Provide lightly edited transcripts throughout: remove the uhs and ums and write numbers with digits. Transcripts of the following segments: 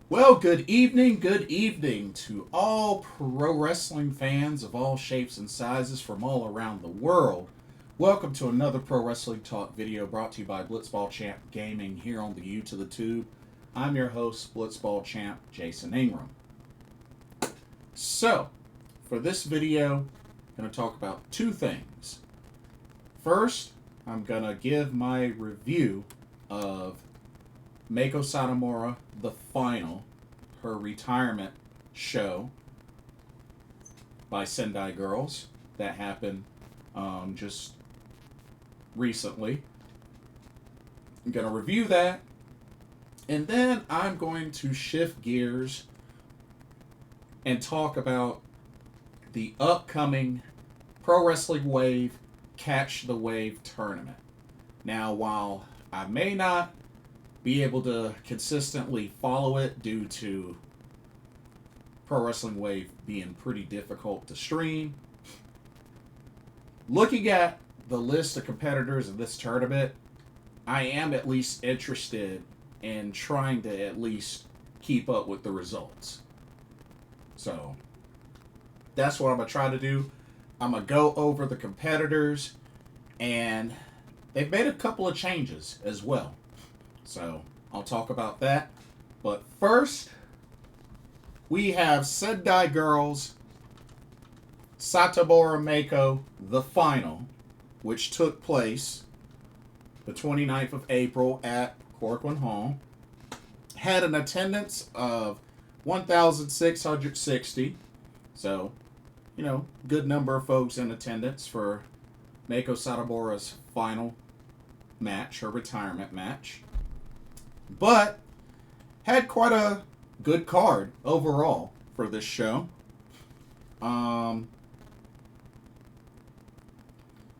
Well, good evening to all pro wrestling fans of all shapes and sizes from all around the world. Welcome to another Pro Wrestling Talk video brought to you by Blitzball Champ Gaming here on the U to the Tube. I'm your host, Blitzball Champ Jason Ingram. So, for this video, I'm going to talk about two things. First, I'm going to give my review of Meiko Satomura The Final, her retirement show by Sendai Girls that happened just recently. I'm going to review that, and then I'm going to shift gears and talk about the upcoming Pro Wrestling Wave Catch the Wave tournament. Now, while I may not be able to consistently follow it due to Pro Wrestling Wave being pretty difficult to stream, looking at the list of competitors in this tournament, I am at least interested in trying to at least keep up with the results. So, that's what I'm going to try to do. I'm going to go over the competitors, and they've made a couple of changes as well. So, I'll talk about that. But first, we have Sendai Girls Satomura Meiko The Final, which took place the 29th of April at Korakuen Hall. Had an attendance of 1,660. So, good number of folks in attendance for Meiko Satomura's final match, her retirement match. But had quite a good card overall for this show.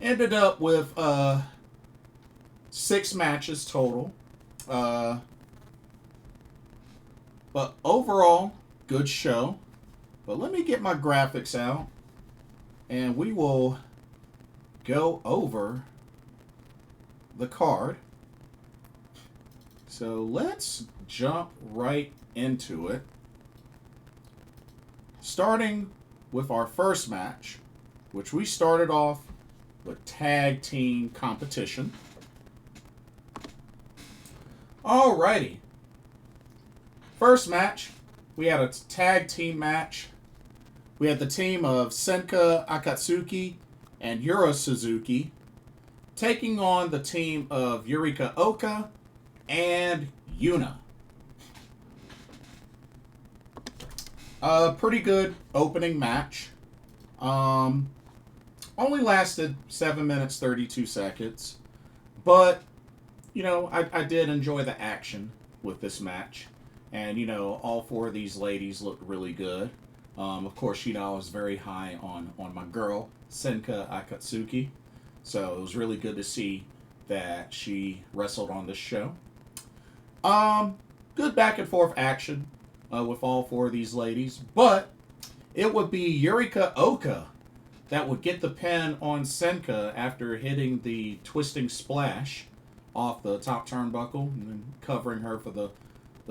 Ended up with 6 matches total. But overall, good show. But let me get my graphics out, and we will go over the card. So let's jump right into it. Starting with our first match, which we started off with tag team competition. Alrighty. First match, we had a tag team match. We had the team of Senka Akatsuki and Yura Suzuki taking on the team of Yurika and YUNA. A pretty good opening match. Only lasted 7 minutes 32 seconds. But, I did enjoy the action with this match. And, all 4 of these ladies looked really good. Of course, I was very high on my girl, Senka Akatsuki. So it was really good to see that she wrestled on this show. Good back and forth action with all 4 of these ladies, but it would be Yurika that would get the pin on Senka after hitting the twisting splash off the top turnbuckle and then covering her for the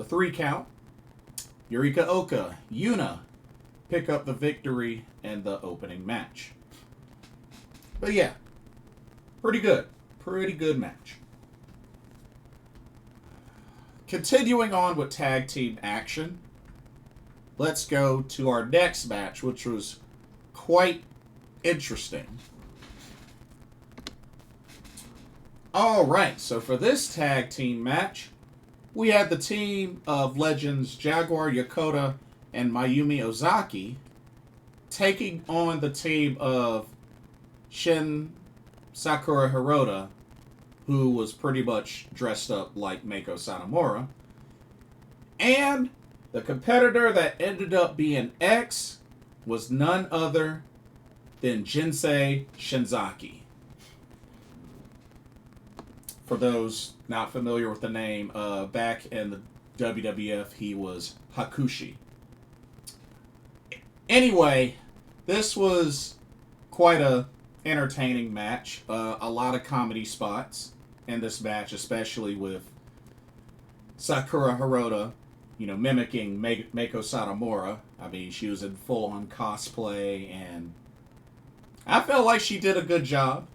3 count. Yurika YUNA pick up the victory in the opening match. But yeah, pretty good match. Continuing on with tag team action, let's go to our next match, which was quite interesting. Alright, so for this tag team match, we had the team of legends Jaguar, Yokota, and Mayumi Ozaki taking on the team of Shin, Sakura, Hirota, who was pretty much dressed up like Meiko Satomura. And the competitor that ended up being X was none other than Jinsei Shinzaki. For those not familiar with the name, back in the WWF, he was Hakushi. Anyway, this was quite a entertaining match. A lot of comedy spots in this match, especially with Sakura Hirota mimicking Meiko Satomura. I mean, she was in full-on cosplay, and I felt like she did a good job.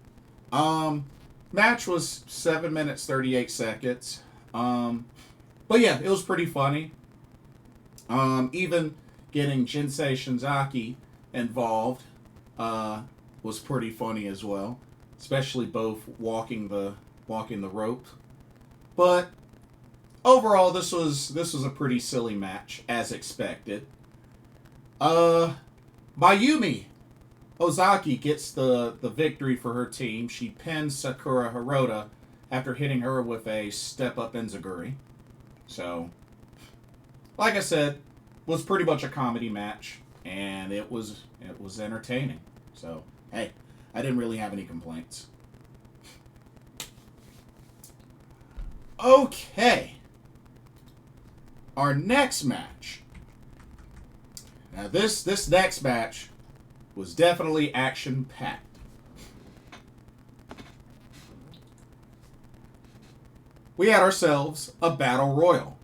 Match was 7 minutes 38 seconds. But yeah, it was pretty funny. Even getting Jinsei Shinzaki involved was pretty funny as well, especially both walking the rope. But overall, this was a pretty silly match, as expected. Mayumi Ozaki gets the victory for her team. She pins Sakura Hirota after hitting her with a step-up enziguri. So, like I said, was pretty much a comedy match, and it was entertaining. So, hey, I didn't really have any complaints. Okay. Our next match. Now, this next match was definitely action-packed. We had ourselves a battle royal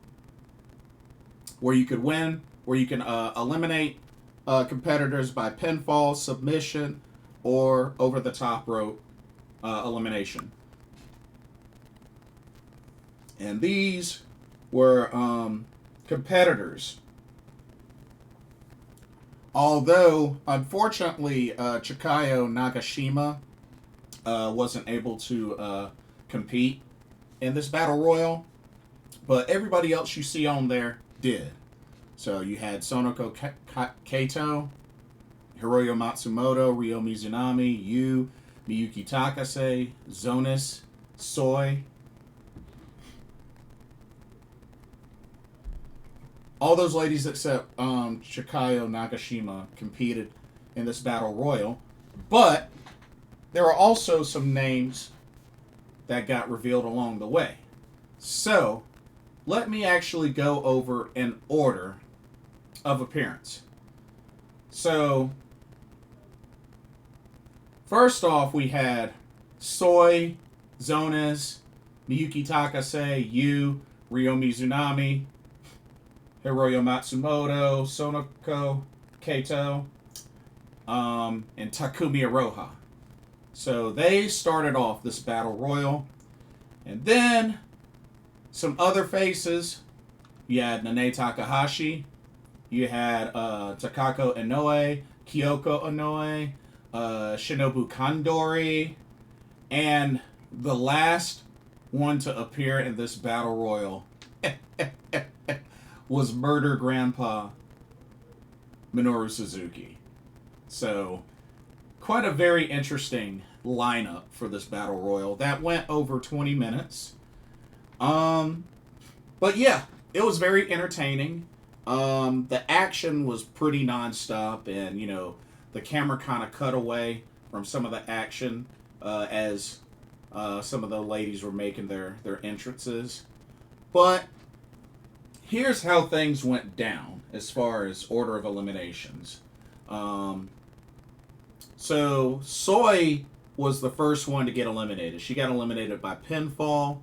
where you could win, where you can eliminate competitors by pinfall, submission, or over the top rope elimination. And these were competitors. Although, unfortunately, Chikayo Nagashima wasn't able to compete in this battle royal, but everybody else you see on there did. So you had Sonoko Kato, Hiroyo Matsumoto, Ryo Mizunami, Miyuki Takase, Zonis, Soy. All those ladies except Chikayo Nagashima competed in this battle royal. But there are also some names that got revealed along the way. So, let me actually go over an order of appearance. So, first off, we had Soy, Zonas, Miyuki Takase, Ryo Mizunami, Hiroyo Matsumoto, Sonoko Kato, and Takumi Iroha. So they started off this battle royal. And then some other faces. You had Nanae Takahashi. You had Takako Inoue, Kyoko Inoue, Shinobu Kandori. And the last one to appear in this battle royal was Murder Grandpa Minoru Suzuki. So, quite a very interesting lineup for this battle royal that went over 20 minutes. But yeah, it was very entertaining. The action was pretty nonstop, and the camera kind of cut away from some of the action as some of the ladies were making their entrances. But here's how things went down as far as order of eliminations. So Soy was the first one to get eliminated. She got eliminated by pinfall.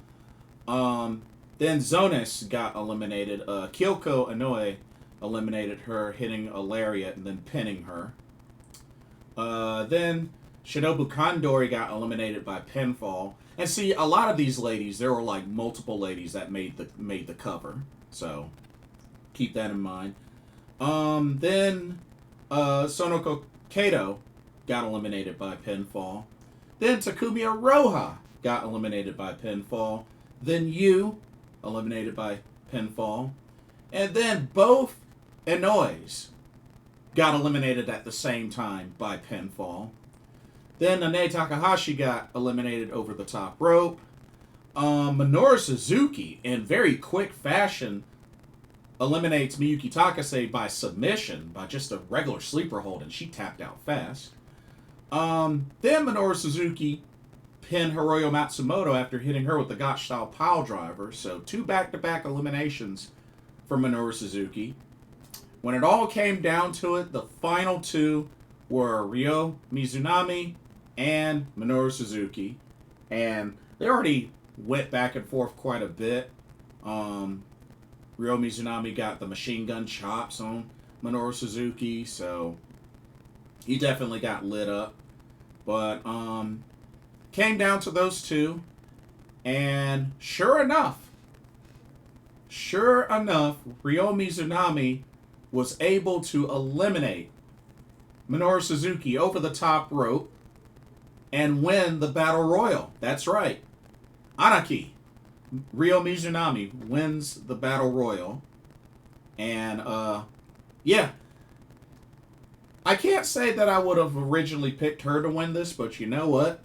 Then Zonis got eliminated. Kyoko Inoue eliminated her, hitting a lariat and then pinning her. Then Shinobu Kandori got eliminated by pinfall. And see, a lot of these ladies, there were like multiple ladies that made the cover. So keep that in mind. Then Sonoko Kato got eliminated by pinfall. Then Takumi Iroha got eliminated by pinfall. Then eliminated by pinfall. And then both Inoues got eliminated at the same time by pinfall. Then Nanae Takahashi got eliminated over the top rope. Minoru Suzuki, in very quick fashion, eliminates Miyuki Takase by submission, by just a regular sleeper hold, and she tapped out fast. Then Minoru Suzuki pinned Hiroyo Matsumoto after hitting her with the Gotch-style pile driver, so 2 back-to-back eliminations for Minoru Suzuki. When it all came down to it, the final 2 were Ryo Mizunami and Minoru Suzuki, and they already went back and forth quite a bit. Ryo Mizunami got the machine gun chops on Minoru Suzuki, so he definitely got lit up. But came down to those two, and sure enough, Ryo Mizunami was able to eliminate Minoru Suzuki over the top rope and win the Battle Royal. That's right. Anarchy. Ryo Mizunami wins the Battle Royal. And, yeah. I can't say that I would have originally picked her to win this, but you know what?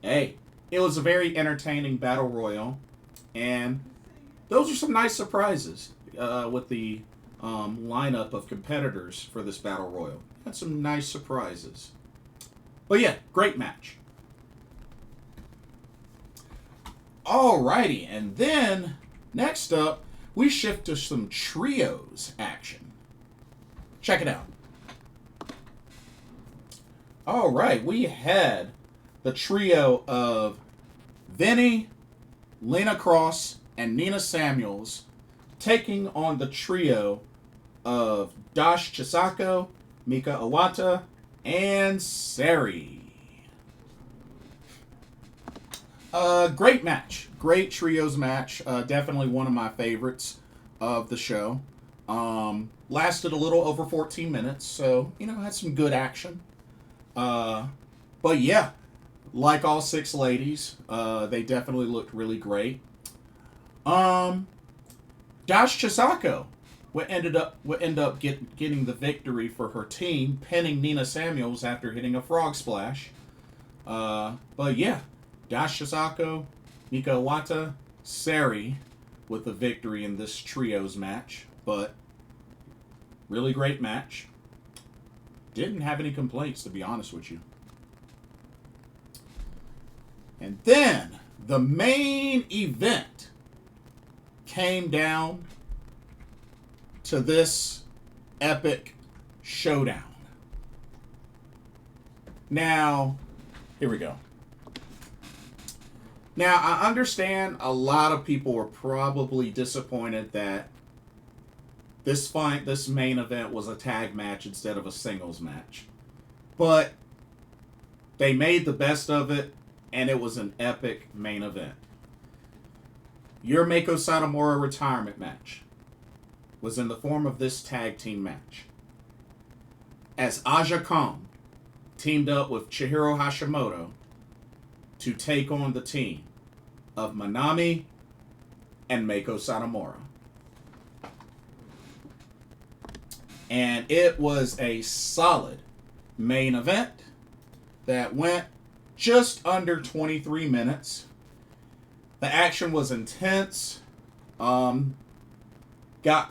Hey, it was a very entertaining Battle Royal. And those are some nice surprises with the lineup of competitors for this Battle Royal. Had some nice surprises. But yeah, great match. Alrighty, and then next up, we shift to some trios action. Check it out. Alright, we had the trio of Vinny, Lena Cross, and Nina Samuels taking on the trio of Dash Chisako, Mika Iwata, and Sari. Great match. Great trios match. Definitely one of my favorites of the show. Lasted a little over 14 minutes, so, had some good action. But yeah, like all six ladies, they definitely looked really great. Dash Chisako would end up getting the victory for her team, pinning Nina Samuels after hitting a frog splash. But yeah, Dash Chisako, Mika Iwata, Sari with the victory in this trios match. But really great match. Didn't have any complaints, to be honest with you. And then the main event came down to this epic showdown. Now, here we go. Now, I understand a lot of people were probably disappointed that this main event was a tag match instead of a singles match. But they made the best of it, and it was an epic main event. Your Meiko Satomura retirement match was in the form of this tag team match, as Aja Kong teamed up with Chihiro Hashimoto to take on the team of Manami and Meiko Satomura. And it was a solid main event that went just under 23 minutes. The action was intense. Got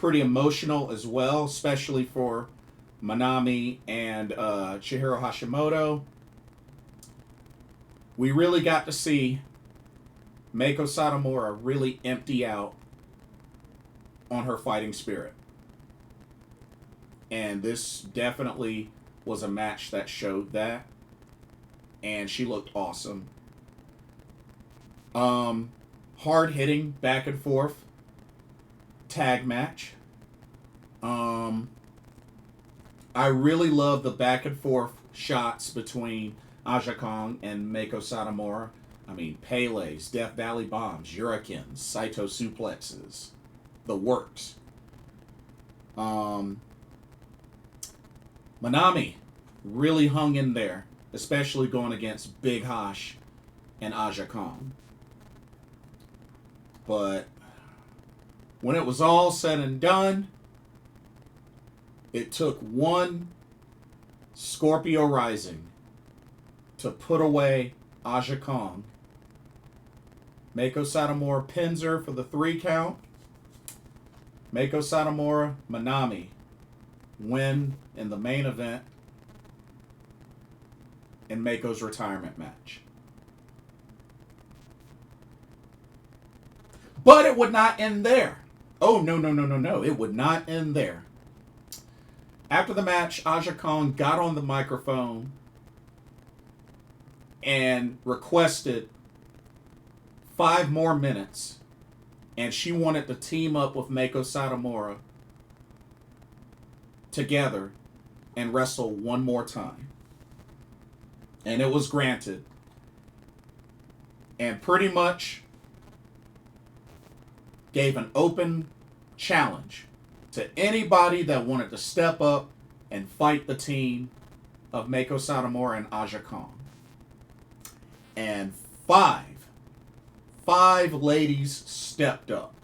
pretty emotional as well, especially for Manami and Chihiro Hashimoto. We really got to see Meiko Satomura really empty out on her fighting spirit. And this definitely was a match that showed that. And she looked awesome. Hard-hitting, back and forth tag match. I really love the back and forth shots between Aja Kong and Meiko Satomura. I mean, Pele's, Death Valley Bombs, Yurikens, Saito Suplexes. The works. Manami really hung in there, especially going against Big Hash and Aja Kong. But when it was all said and done, it took one Scorpio Rising to put away Aja Kong. Meiko Satomura pins her for the 3 count. Meiko Satomura, Manami win in the main event in Meiko's retirement match. But it would not end there. Oh, no. It would not end there. After the match, Aja Kong got on the microphone and requested 5 more minutes and she wanted to team up with Meiko Satomura together and wrestle one more time. And it was granted. And pretty much gave an open challenge to anybody that wanted to step up and fight the team of Meiko Satomura and Aja Kong. And five ladies stepped up.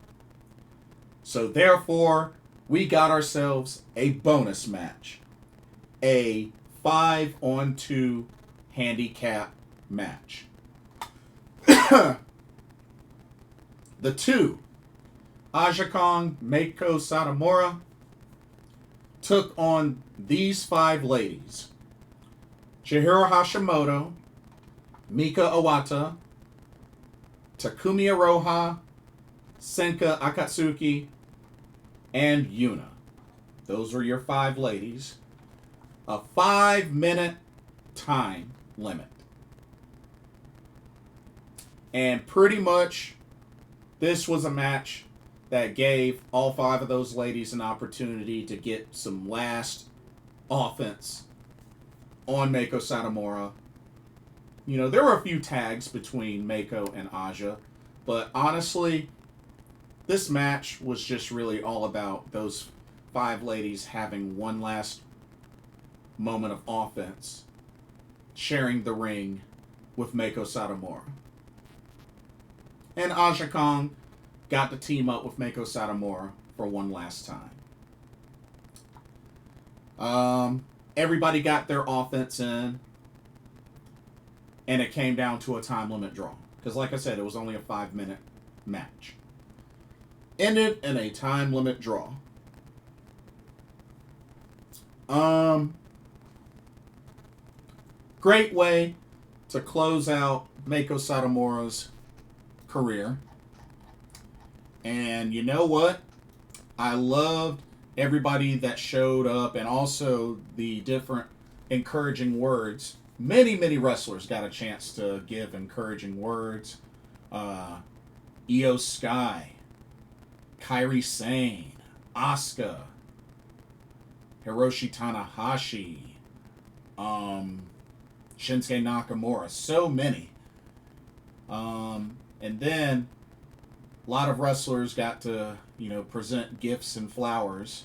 So therefore, we got ourselves a bonus match. A 5-on-2 handicap match. The two, Aja Kong, Meiko Satomura, took on these 5 ladies. Chihiro Hashimoto, Mika Iwata, Takumi Iroha, Senka Akatsuki, and YUNA. Those are your 5 ladies. A 5-minute time limit. And pretty much, this was a match that gave all 5 of those ladies an opportunity to get some last offense on Meiko Satomura. You know, there were a few tags between Meiko and Aja, but honestly, this match was just really all about those 5 ladies having one last moment of offense, sharing the ring with Meiko Satomura. And Aja Kong got to team up with Meiko Satomura for one last time. Everybody got their offense in, and it came down to a time limit draw. Because like I said, it was only a 5-minute match. Ended in a time limit draw. Great way to close out Meiko Satomura's career. And you know what? I loved everybody that showed up and also the different encouraging words. Many wrestlers got a chance to give encouraging words. Io Sky, Kairi Sane, Asuka, Hiroshi Tanahashi, Shinsuke Nakamura. So many. And then a lot of wrestlers got to, present gifts and flowers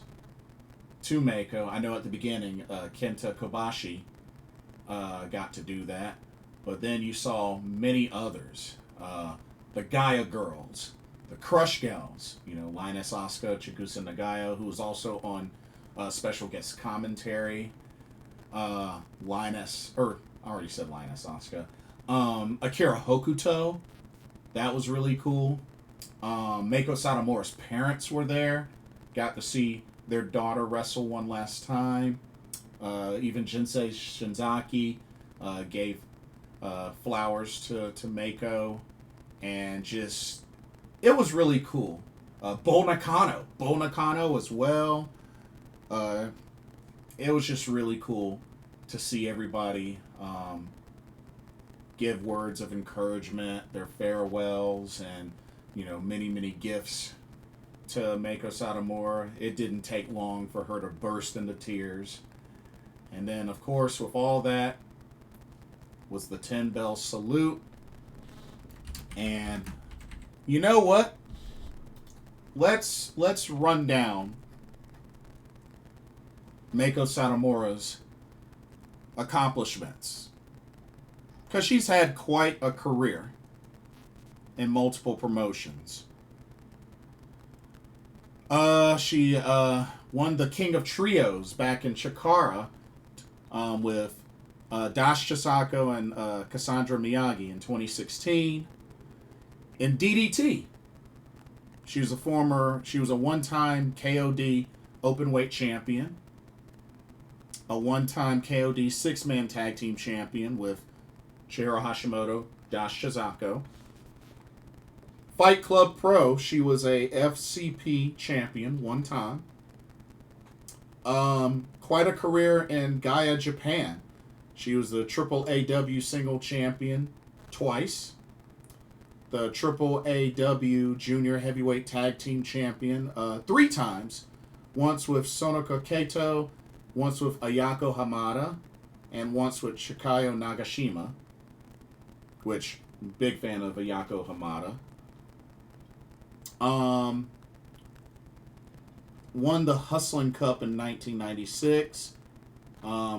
to Meiko. I know at the beginning, Kenta Kobashi got to do that. But then you saw many others. The Gaia Girls, the Crush Gals, Linus Asuka, Chigusa Nagaya, who was also on special guest commentary. I already said Linus Asuka. Akira Hokuto, that was really cool. Meiko Satomura's parents were there. Got to see their daughter wrestle one last time. Even Jinsei Shinzaki gave flowers to Meiko. And just, it was really cool. Bo Nakano as well. It was just really cool to see everybody give words of encouragement, their farewells, and many gifts to Meiko Satomura. It didn't take long for her to burst into tears. And then, of course, with all that was the 10-bell salute. And you know what? Let's run down Meiko Satomura's accomplishments, because she's had quite a career in multiple promotions. She won the King of Trios back in Chikara with Dash Chisako and Cassandra Miyagi in 2016. In DDT, she was a one-time KOD openweight champion, a one-time KOD 6-man tag team champion with Chihiro Hashimoto, Dash Chisako. Fight Club Pro, she was a FCP champion one time. Quite a career in Gaia, Japan. She was the AAAW single champion twice. the Triple AW Junior Heavyweight Tag Team Champion 3 times. Once with Sonoko Kato, once with Ayako Hamada, and once with Chikayo Nagashima. Which, big fan of Ayako Hamada. Won the Hustling Cup in 1996.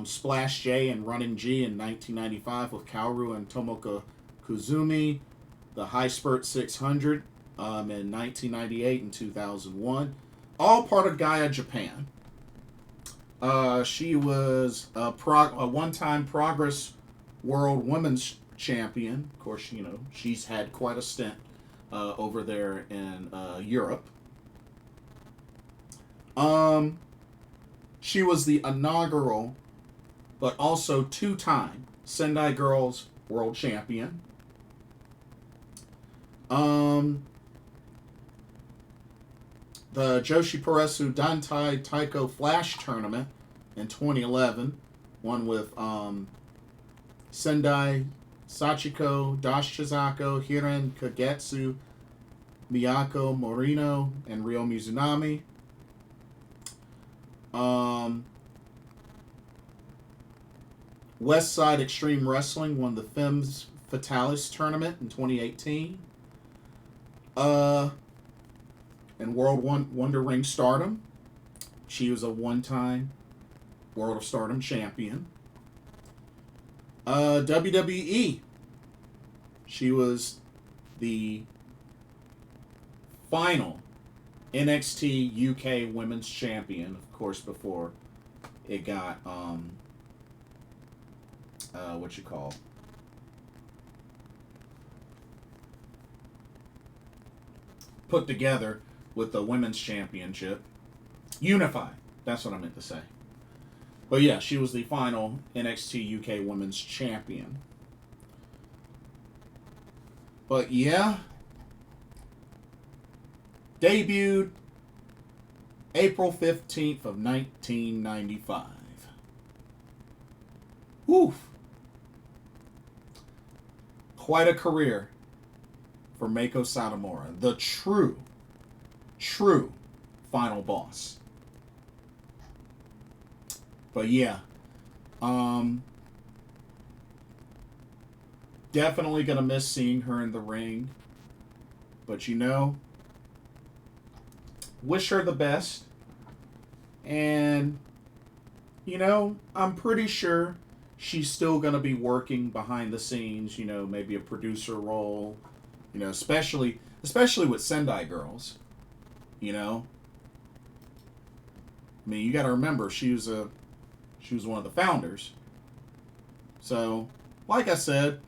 Splash J and Running G in 1995 with Kaoru and Tomoka Kuzumi. The High Spurt 600 in 1998 and 2001. All part of Gaia, Japan. She was a one-time Progress World Women's Champion. Of course, you know, she's had quite a stint over there in Europe. She was the inaugural, but also 2-time Sendai Girls World Champion. The Joshi Puresu Dantai Taiko Flash Tournament in 2011, won with Sendai Sachiko, Dash Chizako, Hiren Kagetsu, Miyako Morino, and Ryo Mizunami. West Side Extreme Wrestling won the Femmes Fatalis Tournament in 2018. And World Wonder Ring Stardom, she was a one-time World of Stardom champion. WWE, she was the final NXT UK Women's Champion, of course, before it got put together with the Women's Championship. Unified. That's what I meant to say. But yeah, she was the final NXT UK Women's Champion. But yeah, debuted April 15th of 1995. Woof. Quite a career for Meiko Satomura, the true final boss. But yeah, definitely gonna miss seeing her in the ring. But you know, wish her the best. And you know, I'm pretty sure she's still gonna be working behind the scenes. You know, maybe a producer role. You know, especially with Sendai Girls. You know, I mean, you got to remember she was one of the founders. So, like I said,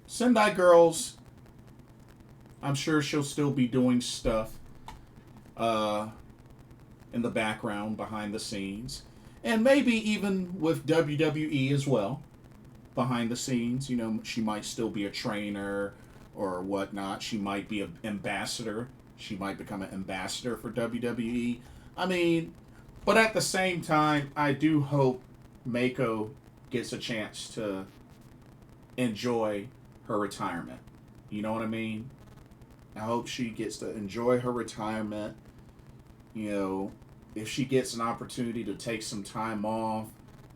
Sendai Girls, I'm sure she'll still be doing stuff in the background, behind the scenes, and maybe even with WWE as well, behind the scenes. You know, she might still be a trainer or whatnot. She might be an ambassador. She might become an ambassador for WWE. I mean, but at the same time, I do hope Meiko gets a chance to enjoy her retirement. You know what I mean? I hope she gets to enjoy her retirement. You know, if she gets an opportunity to take some time off,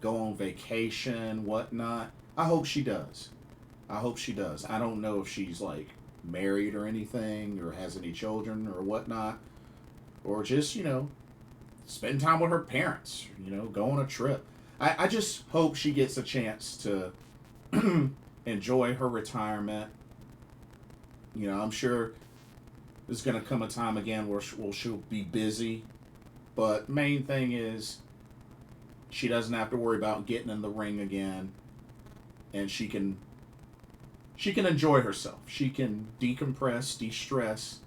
go on vacation, whatnot, I hope she does. I hope she does. I don't know if she's like married or anything, or has any children or whatnot, or just, you know, spend time with her parents, you know, go on a trip. I just hope she gets a chance to enjoy her retirement. You know, I'm sure there's going to come a time again where she'll be busy, but main thing is she doesn't have to worry about getting in the ring again, and she can enjoy herself. She can decompress, de-stress,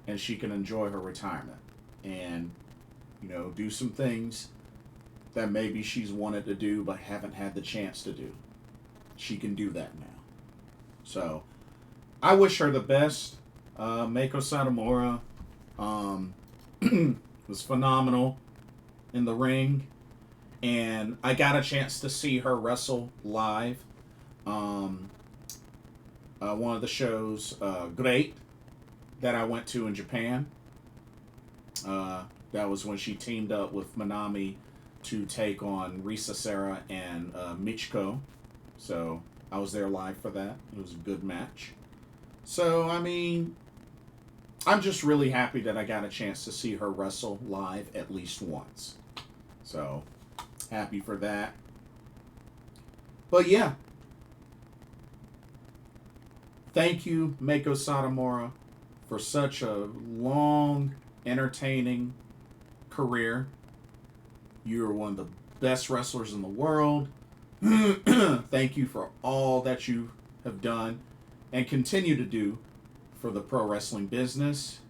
and she can enjoy her retirement. And, you know, do some things that maybe she's wanted to do but haven't had the chance to do. She can do that now. So, I wish her the best. Meiko Satomura was phenomenal in the ring. And I got a chance to see her wrestle live. One of the shows, Great, that I went to in Japan. That was when she teamed up with Mizunami to take on Risa Sera and Michiko. So I was there live for that. It was a good match. So, I mean, I'm just really happy that I got a chance to see her wrestle live at least once. So, happy for that. But yeah. Thank you, Meiko Satomura, for such a long, entertaining career. You are one of the best wrestlers in the world. Thank you for all that you have done and continue to do for the pro wrestling business.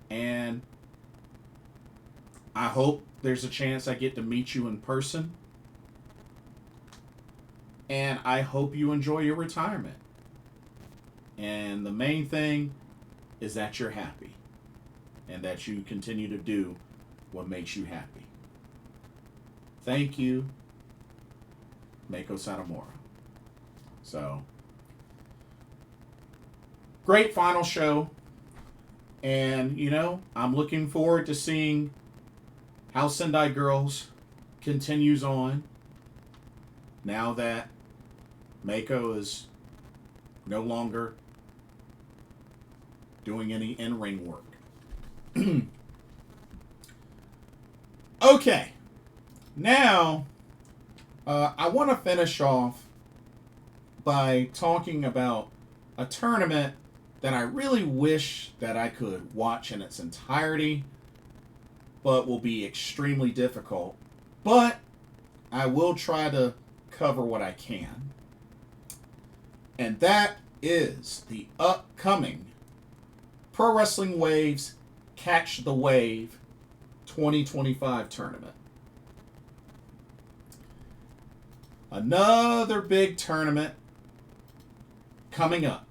And I hope there's a chance I get to meet you in person. And I hope you enjoy your retirement. And the main thing is that you're happy. And that you continue to do what makes you happy. Thank you, Meiko Satomura. So, great final show. And, you know, I'm looking forward to seeing how Sendai Girls continues on now that Meiko is no longer doing any in-ring work. Okay. Now, I want to finish off by talking about a tournament that I really wish that I could watch in its entirety, but will be extremely difficult. But I will try to cover what I can. And that is the upcoming Pro Wrestling Waves Catch the Wave 2025 tournament. Another big tournament coming up.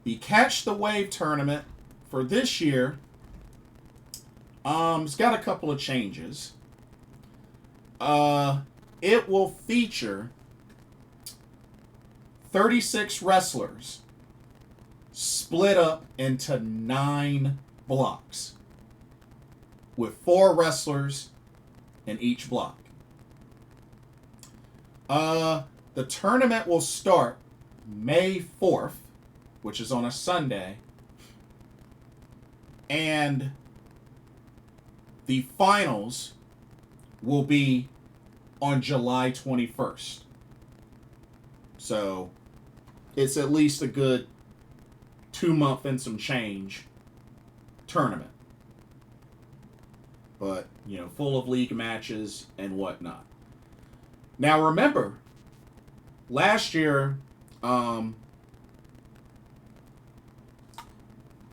The Catch the Wave tournament for this year it's got a couple of changes. It will feature 36 wrestlers split up into 9 blocks with 4 wrestlers in each block. The tournament will start May 4th, which is on a Sunday, and the finals will be on July 21st. So it's at least a good 2-month and some change tournament. But, you know, full of league matches and whatnot. Now remember, last year,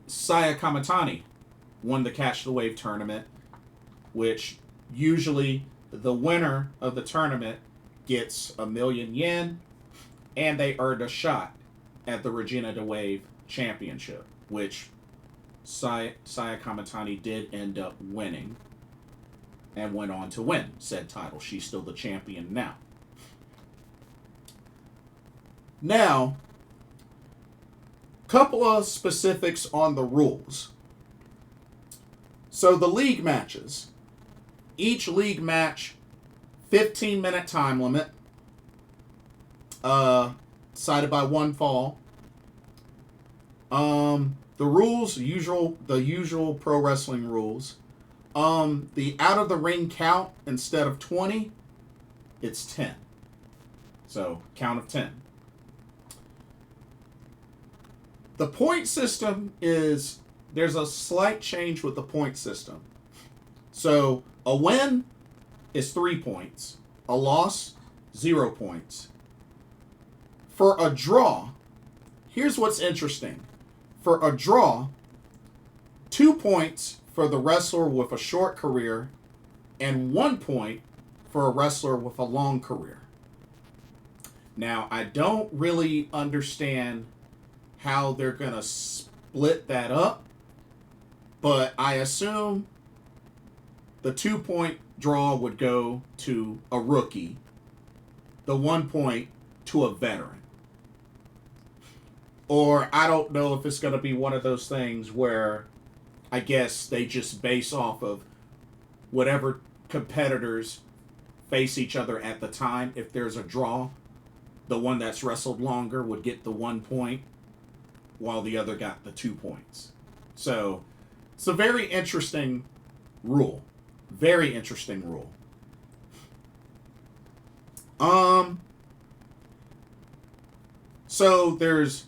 Saya Kamitani won the Catch the Wave tournament, which usually the winner of the tournament gets $1,000,000 and they earned a shot at the Regina de Wave Championship, which Saya Kamitani did end up winning and went on to win said title. She's still the champion now. Now, couple of specifics on the rules. So the league matches. Each league match, 15-minute time limit, decided by 1 fall. The rules, the usual pro wrestling rules. The out of the ring count, instead of 20, it's 10. So, count of 10. The point system is, there's a slight change with the point system. So, a win is 3 points. A loss, 0 points. For a draw, here's what's interesting. For a draw, 2 points for the wrestler with a short career and 1 point for a wrestler with a long career. Now, I don't really understand how they're going to split that up, but I assume the 2 point draw would go to a rookie. The 1 point to a veteran. Or I don't know if it's going to be one of those things where I guess they just base off of whatever competitors face each other at the time. If there's a draw, the one that's wrestled longer would get the 1 point while the other got the 2 points. So it's a very interesting rule. Very interesting rule. So there's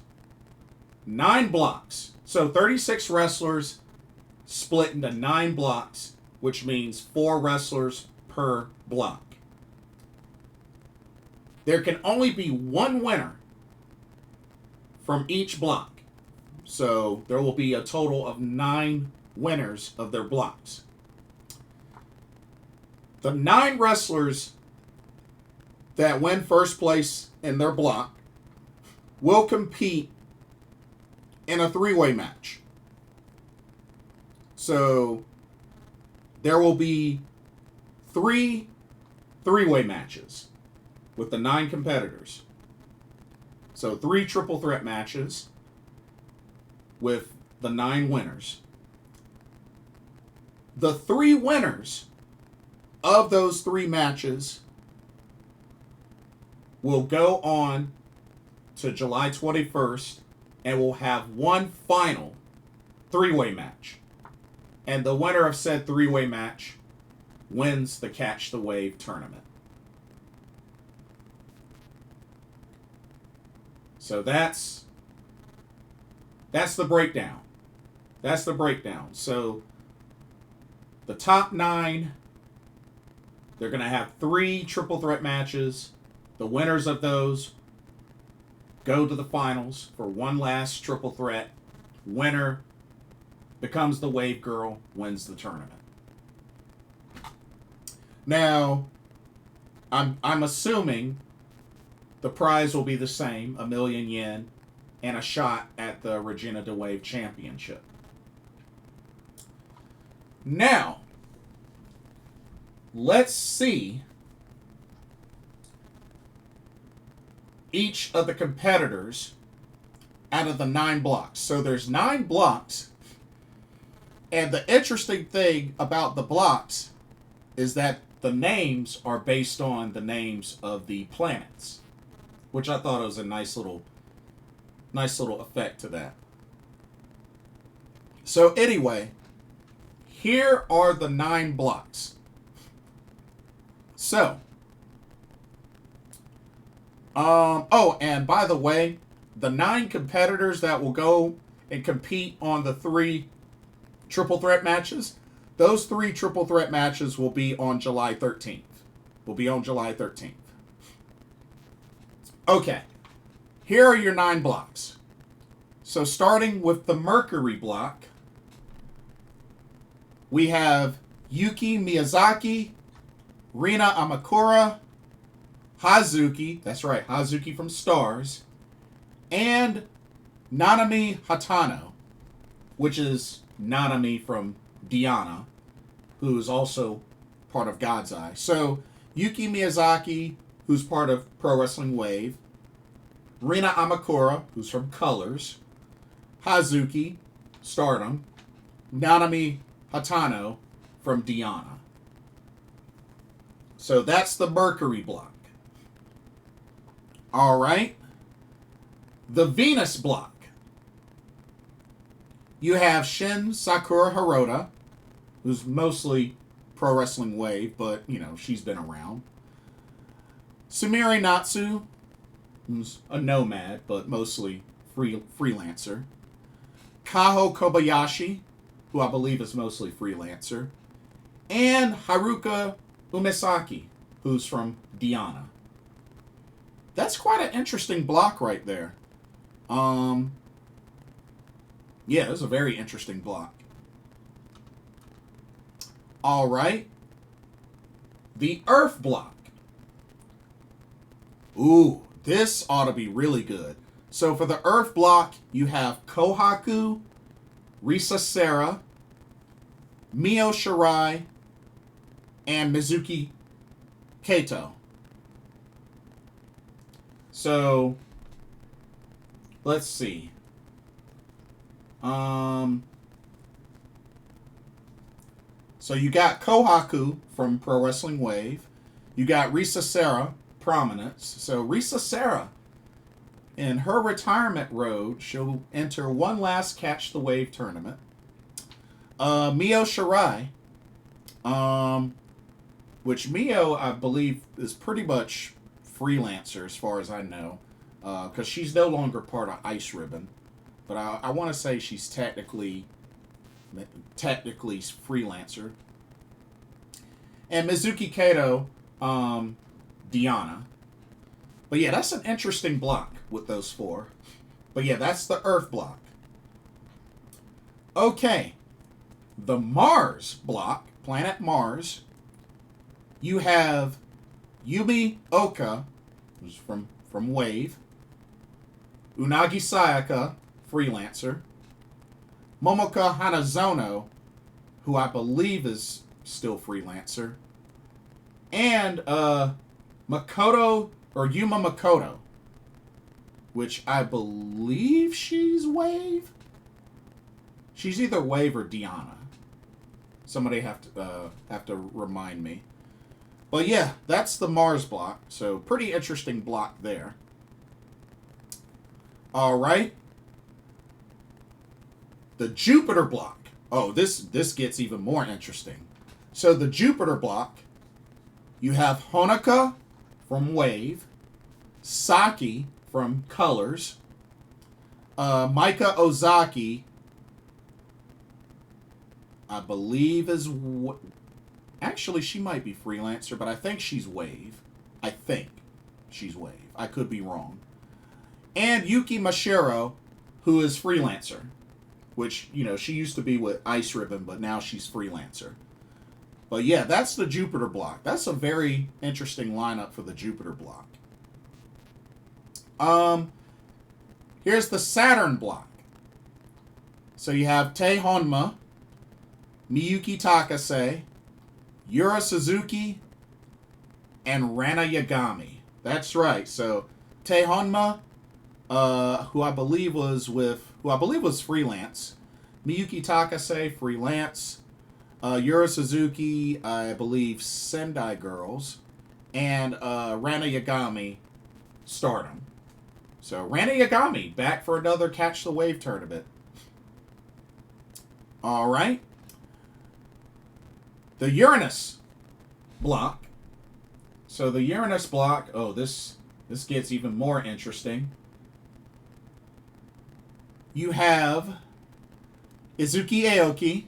9 blocks. So 36 wrestlers split into 9 blocks, which means 4 wrestlers per block. There can only be 1 winner from each block. So there will be a total of 9 winners of their blocks. The 9 wrestlers that win first place in their block will compete in a 3-way match. So there will be 3 3-way matches with the 9 competitors. So 3 triple threat matches with the 9 winners. The 3 winners of those 3 matches will go on to July 21st and will have one final 3-way match. And the winner of said 3-way match wins the Catch the Wave tournament. So that's the breakdown. That's the breakdown. So the top 9, they're going to have 3 triple threat matches. The winners of those go to the finals for one last triple threat. Winner becomes the Wave Girl, wins the tournament. Now, I'm assuming the prize will be the same, 1,000,000 yen, and a shot at the Regina de Wave Championship. Now, let's see each of the competitors out of the 9 blocks. So there's 9 blocks, and the interesting thing about the blocks is that the names are based on the names of the planets, which I thought was a nice little effect to that. So anyway, here are the 9 blocks. So, oh, and by the way, the 9 competitors that will go and compete on the 3 triple threat matches, those 3 triple threat matches will be on July 13th. Okay, here are your 9 blocks. So starting with the Mercury block, we have Yuki Miyazaki, Rina Amakura, Hazuki, that's right, Hazuki from Stars, and Nanami Hatano, which is Nanami from Diana, who is also part of God's Eye. So, Yuki Miyazaki, who's part of Pro Wrestling Wave, Rina Amakura, who's from Colors, Hazuki, Stardom, Nanami Hatano from Diana. So that's the Mercury block. Alright. The Venus block. You have Shin Sakura Hirota, who's mostly Pro Wrestling Wave, but, you know, she's been around. Sumire Natsu, who's a nomad, but mostly freelancer. Kaho Kobayashi, who I believe is mostly freelancer. And Haruka Umesaki, who's from Diana. That's quite an interesting block right there. Yeah, it's a very interesting block. Alright. The Earth block. Ooh, this ought to be really good. So for the Earth block, you have Kohaku, Risa Sera, Mio Shirai, and Mizuki Kato. So, let's see. So you got Kohaku from Pro Wrestling Wave. You got Risa Sera, Prominence. So Risa Sera, in her retirement road, she'll enter one last Catch the Wave tournament. Mio Shirai, which Mio, I believe, is pretty much freelancer as far as I know, because she's no longer part of Ice Ribbon. But I want to say she's technically freelancer. And Mizuki Kato, Diana. But yeah, that's an interesting block with those four. But yeah, that's the Earth block. Okay. The Mars block, Planet Mars. You have Yumi Oka, who's from Wave. Unagi Sayaka, freelancer. Momoka Hanazono, who I believe is still freelancer. And Makoto, or Yuma Makoto, which I believe she's Wave. She's either Wave or Diana. Somebody have to remind me. But yeah, that's the Mars block. So pretty interesting block there. All right. The Jupiter block. Oh, this gets even more interesting. So the Jupiter block, you have Honoka from Wave, Saki from Colors, Maika Ozaki, I believe is... Actually, she might be freelancer, but I think she's Wave. I think she's Wave. I could be wrong. And Yuki Mashiro, who is freelancer. Which, you know, she used to be with Ice Ribbon, but now she's freelancer. But yeah, that's the Jupiter block. That's a very interesting lineup for the Jupiter block. Here's the Saturn block. So you have Tei Honma, Miyuki Takase, Yura Suzuki, and Rana Yagami. That's right. So Tei Honma, who I believe was freelance. Miyuki Takase, freelance. Yura Suzuki, I believe Sendai Girls. And Rana Yagami, Stardom. So Rana Yagami, back for another Catch the Wave tournament. Alright. The Uranus block. So the Uranus block, oh, this gets even more interesting. You have Izuki Aoki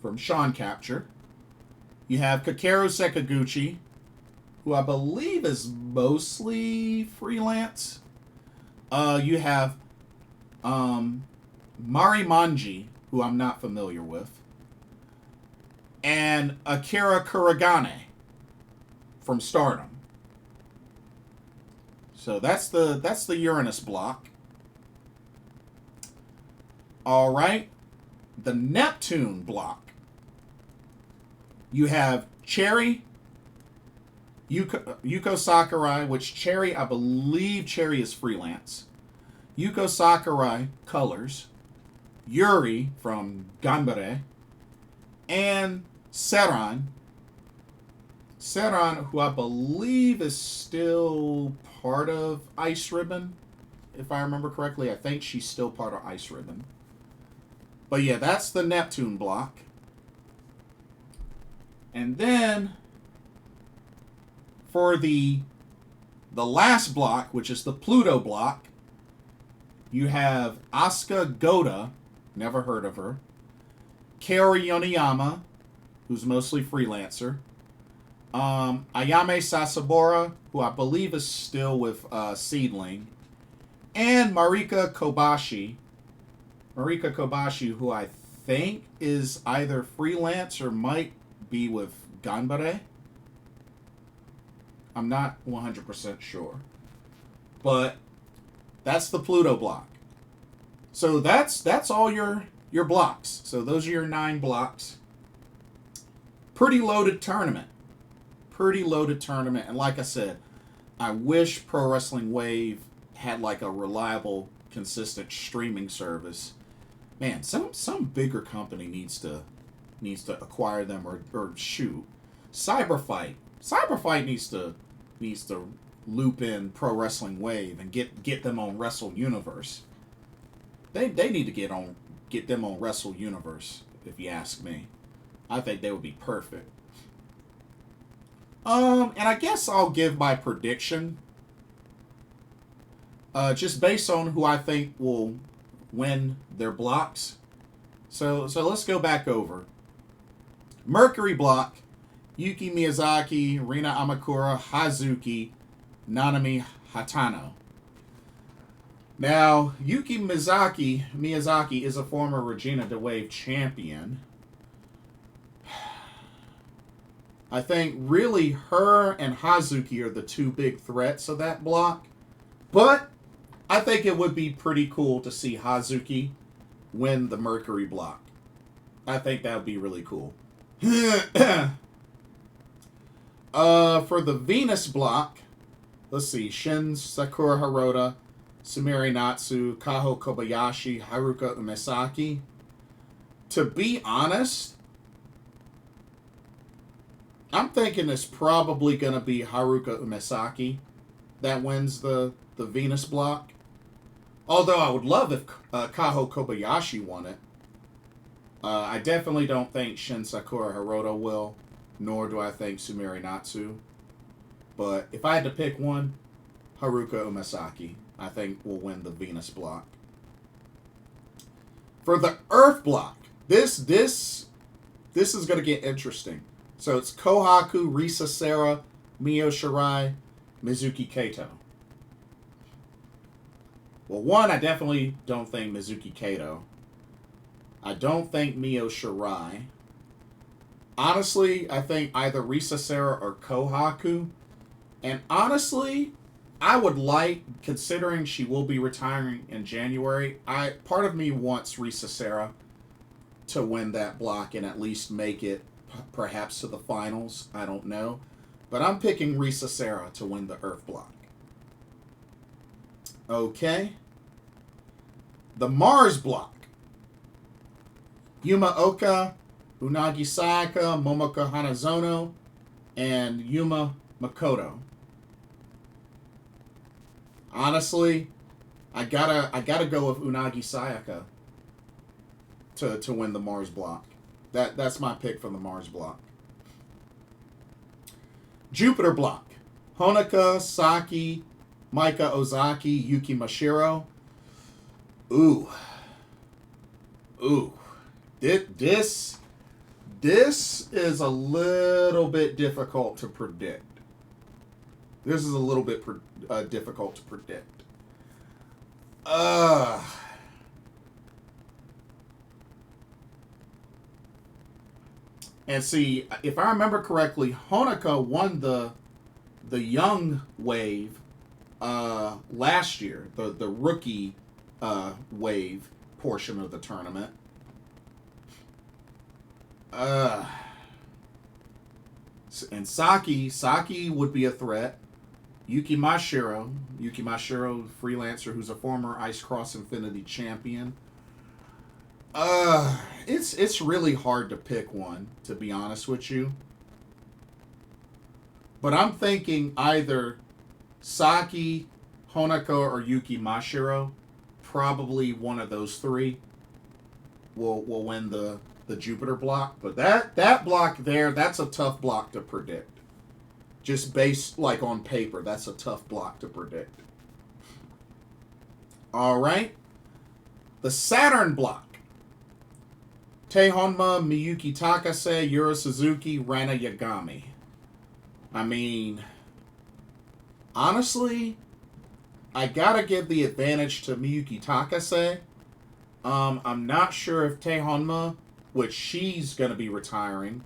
from Sean Capture. You have Kakeru Sekaguchi, who I believe is mostly freelance. You have Mari Manji, who I'm not familiar with. And Akira Kuragane from Stardom. So that's the Uranus block. All right. The Neptune block. You have Cherry, Yuko Sakurai, which Cherry, I believe Cherry is freelance. Yuko Sakurai, Colors. Yuri from Ganbare. And Seran, who I believe is still part of Ice Ribbon, if I remember correctly. I think she's still part of Ice Ribbon. But yeah, that's the Neptune block. And then for the last block, which is the Pluto block, you have Asuka Goda, never heard of her. Kaori Yoneyama, who's mostly freelancer. Ayame Sasabora, who I believe is still with Seedling. And Marika Kobashi. Marika Kobashi, who I think is either freelance or might be with Ganbare. I'm not 100% sure. But that's the Pluto block. So that's all your blocks. So those are your 9 blocks. Pretty loaded tournament. pretty loaded tournament. And like I said, I wish Pro Wrestling Wave had like a reliable, consistent streaming service. Man, some bigger company needs to acquire them or shoot. Cyberfight needs to loop in Pro Wrestling Wave and get them on Wrestle Universe. They need to get them on Wrestle Universe, if you ask me. I think they would be perfect. And I guess I'll give my prediction. Just based on who I think will win their blocks. So let's go back over. Mercury block, Yuki Miyazaki, Rina Amakura, Hazuki, Nanami Hatano. Now, Yuki Miyazaki is a former Regina de Wave champion. I think really her and Hazuki are the two big threats of that block. But I think it would be pretty cool to see Hazuki win the Mercury block. I think that would be really cool. For the Venus block, let's see. Shin, Sakura Hirota, Sumire Natsu, Kaho Kobayashi, Haruka Umesaki. To be honest, I'm thinking it's probably going to be Haruka Umesaki that wins the Venus block. Although I would love if Kaho Kobayashi won it. I definitely don't think Shin Sakura Hirota will, nor do I think Sumire Natsu. But if I had to pick one, Haruka Umesaki, I think, will win the Venus block. For the Earth block, this is going to get interesting. So it's Kohaku, Risa Sera, Mio Shirai, Mizuki Kato. Well, one, I definitely don't think Mizuki Kato. I don't think Mio Shirai. Honestly, I think either Risa Sera or Kohaku. And honestly, I would like, considering she will be retiring in January, part of me wants Risa Sera to win that block and at least make it perhaps to the finals. I don't know. But I'm picking Risa Sera to win the Earth block. Okay. The Mars block. Yuma Oka, Unagi Sayaka, Momoko Hanazono, and Yuma Makoto. Honestly, I gotta go with Unagi Sayaka to win the Mars block. That's my pick for the Mars block. Jupiter block. Honoka, Saki, Maika Ozaki, Yuki Mashiro. Ooh. This is a little bit difficult to predict. This is a little bit difficult to predict. And see, if I remember correctly, Honoka won the young wave last year, the rookie wave portion of the tournament. And Saki would be a threat. Yuki Mashiro, freelancer who's a former Ice Cross Infinity champion. It's really hard to pick one, to be honest with you. But I'm thinking either Saki, Honoka, or Yuki Mashiro. Probably one of those three will win the Jupiter block. But that block there, that's a tough block to predict. Just based like on paper, that's a tough block to predict. All right. The Saturn block. Teihonma, Miyuki Takase, Yura Suzuki, Rana Yagami. I mean, honestly, I gotta give the advantage to Miyuki Takase. I'm not sure if Teihonma, which she's gonna be retiring,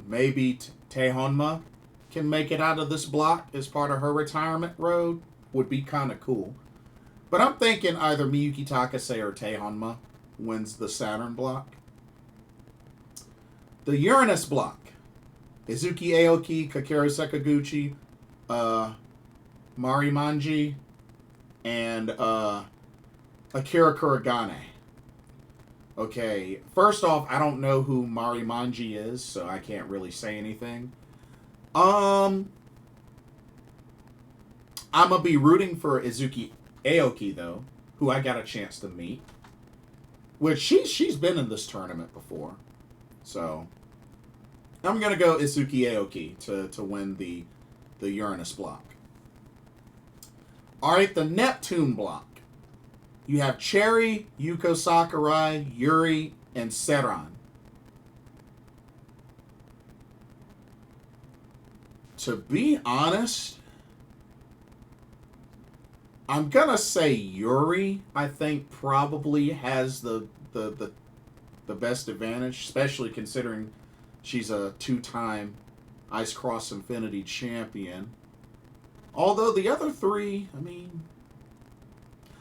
maybe Teihonma can make it out of this block as part of her retirement road. Would be kind of cool. But I'm thinking either Miyuki Takase or Teihonma wins the Saturn block. The Uranus block. Izuki Aoki, Kakeru Sakaguchi, Mari Manji, and Akira Kuragane. Okay, first off, I don't know who Mari Manji is, so I can't really say anything. I'm gonna be rooting for Izuki Aoki though, who I got a chance to meet. Which she's been in this tournament before. So I'm gonna go Izuki Aoki to win the Uranus block. Alright, the Neptune block. You have Cherry, Yuko Sakurai, Yuri, and Seran. To be honest, I'm gonna say Yuri, I think, probably has the best advantage, especially considering she's a 2-time Ice Cross Infinity champion. Although the other three, I mean,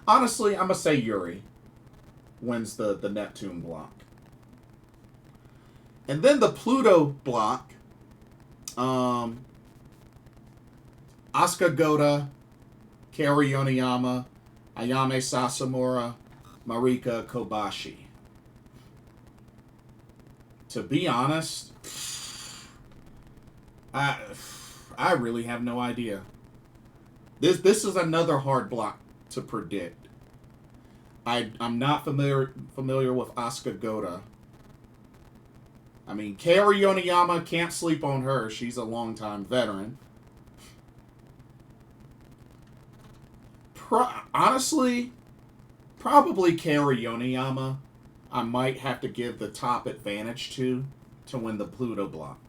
honestly, I'm gonna say Yuri wins the Neptune block. And then the Pluto block, Asuka Goda, Kaori Yoneyama, Ayame Sasamura, Marika Kobashi. To be honest, I really have no idea. This is another hard block to predict. I'm not familiar with Asuka Goda. I mean, Kaori Yoneyama, can't sleep on her. She's a longtime veteran. Honestly, probably Kaori Yoneyama. I might have to give the top advantage to win the Pluto block.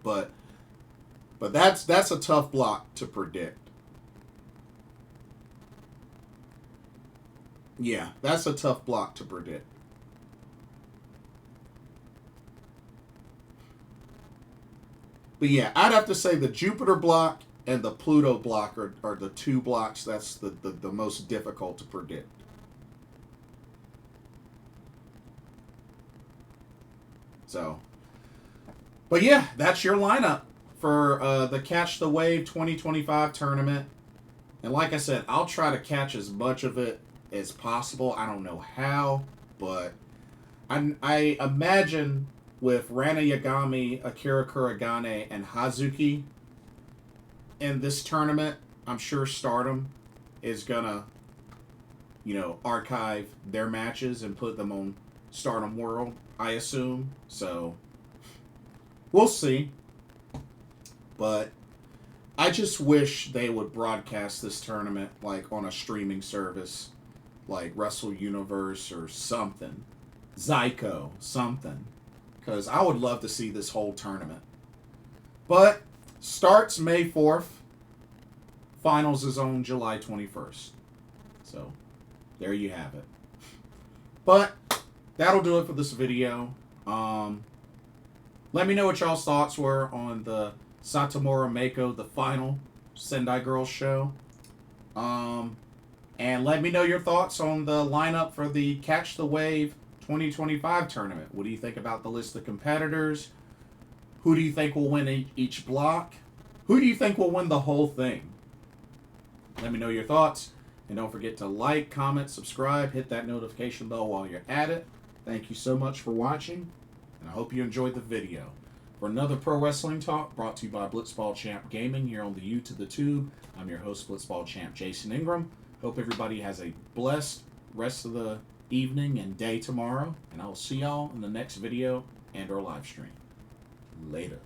But that's a tough block to predict. Yeah, that's a tough block to predict. But yeah, I'd have to say the Jupiter block and the Pluto block are the two blocks that's the most difficult to predict. So, but yeah, that's your lineup for the Catch the Wave 2025 tournament. And like I said, I'll try to catch as much of it as possible. I don't know how, but I imagine with Rana Yagami, Akira Kuragane, and Hazuki in this tournament, I'm sure Stardom is gonna, archive their matches and put them on Stardom World, I assume. So, we'll see. But I just wish they would broadcast this tournament like on a streaming service, like Wrestle Universe or something. Zyko, something. Because I would love to see this whole tournament. But starts May 4th. Finals is on July 21st. So, there you have it. But that'll do it for this video. Let me know what y'all's thoughts were on the Satomura Meiko The Final Sendai Girls show. And let me know your thoughts on the lineup for the Catch the Wave 2025 tournament. What do you think about the list of competitors? Who do you think will win each block? Who do you think will win the whole thing? Let me know your thoughts. And don't forget to like, comment, subscribe, hit that notification bell while you're at it. Thank you so much for watching, and I hope you enjoyed the video. For another Pro Wrestling Talk brought to you by Blitzball Champ Gaming here on the U to the Tube, I'm your host, Blitzball Champ Jason Ingram. Hope everybody has a blessed rest of the evening and day tomorrow, and I will see y'all in the next video and or live stream. Later.